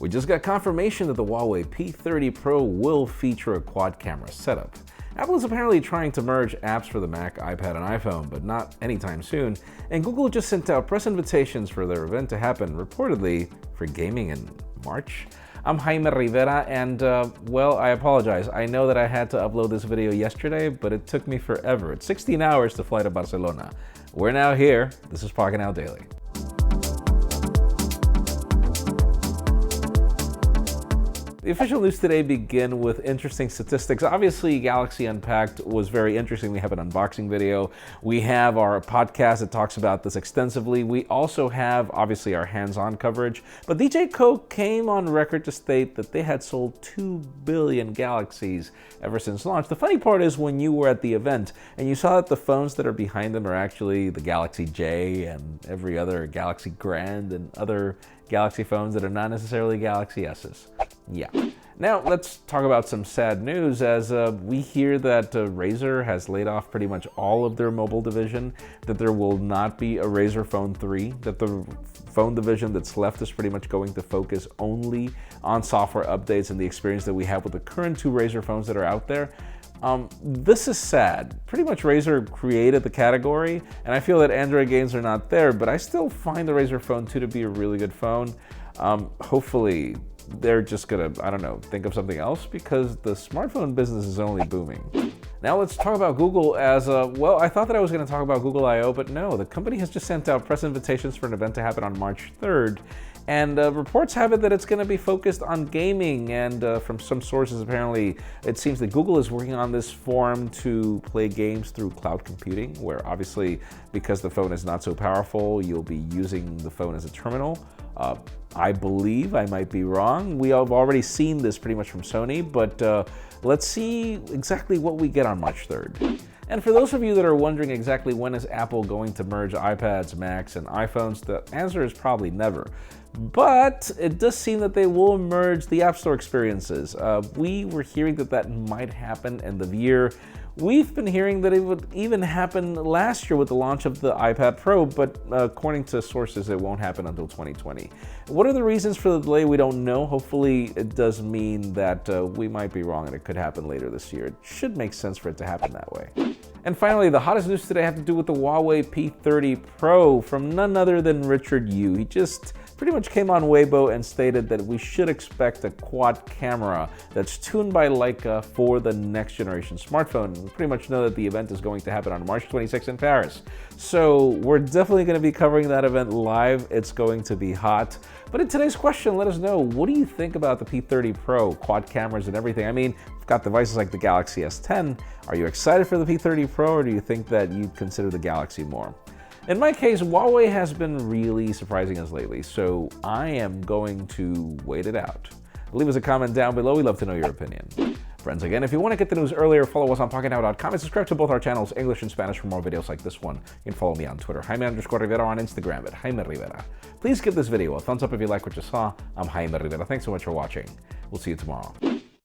We just got confirmation that the Huawei P30 Pro will feature a quad-camera setup. Apple is apparently trying to merge apps for the Mac, iPad, and iPhone, but not anytime soon, and Google just sent out press invitations for their event to happen, reportedly, for gaming in March. I'm Jaime Rivera, and well, I apologize. I know that I had to upload this video yesterday, but it took me forever. It's 16 hours to fly to Barcelona. We're now here. This is Pocketnow Daily. The official news today begin with interesting statistics. Obviously, Galaxy Unpacked was very interesting. We have an unboxing video. We have our podcast that talks about this extensively. We also have, obviously, our hands-on coverage. But DJ Coke came on record to state that they had sold 2 billion Galaxies ever since launch. The funny part is when you were at the event and you saw that the phones that are behind them are actually the Galaxy J and every other Galaxy Grand and other Galaxy phones that are not necessarily Galaxy S's. Yeah. Now let's talk about some sad news as we hear that Razer has laid off pretty much all of their mobile division, that there will not be a Razer Phone 3, that the phone division that's left is pretty much going to focus only on software updates and the experience that we have with the current 2 Razer phones that are out there. This is sad. Pretty much Razer created the category, and I feel that Android games are not there, but I still find the Razer Phone 2 to be a really good phone. Hopefully they're just gonna, I don't know, think of something else because the smartphone business is only booming. Now let's talk about Google as, well, I thought that I was gonna talk about Google I/O, but no, the company has just sent out press invitations for an event to happen on March 3rd. And reports have it that it's going to be focused on gaming, and from some sources apparently it seems that Google is working on this forum to play games through cloud computing, where obviously because the phone is not so powerful, you'll be using the phone as a terminal. I believe, I might be wrong, we have already seen this pretty much from Sony, but let's see exactly what we get on March 3rd. And for those of you that are wondering exactly when is Apple going to merge iPads, Macs, and iPhones, the answer is probably never. But it does seem that they will merge the App Store experiences. We were hearing that that might happen end of year. We've been hearing that it would even happen last year with the launch of the iPad Pro, but according to sources, it won't happen until 2020. What are the reasons for the delay? We don't know. Hopefully, it does mean that we might be wrong and it could happen later this year. It should make sense for it to happen that way. And finally, the hottest news today had to do with the Huawei P30 Pro from none other than Richard Yu. He just pretty much came on Weibo and stated that we should expect a quad camera that's tuned by Leica for the next generation smartphone. We pretty much know that the event is going to happen on March 26th in Paris. So we're definitely going to be covering that event live. It's going to be hot. But in today's question, let us know, what do you think about the P30 Pro, quad cameras and everything? I mean, we've got devices like the Galaxy S10. Are you excited for the P30 Pro, or do you think that you'd consider the Galaxy more? In my case, Huawei has been really surprising us lately, so I am going to wait it out. Leave us a comment down below. We'd love to know your opinion. Friends, again, if you want to get the news earlier, follow us on Pocketnow.com and subscribe to both our channels, English and Spanish, for more videos like this one. You can follow me on Twitter, Jaime_Rivera, on Instagram at Jaime Rivera. Please give this video a thumbs up if you like what you saw. I'm Jaime Rivera. Thanks so much for watching. We'll see you tomorrow.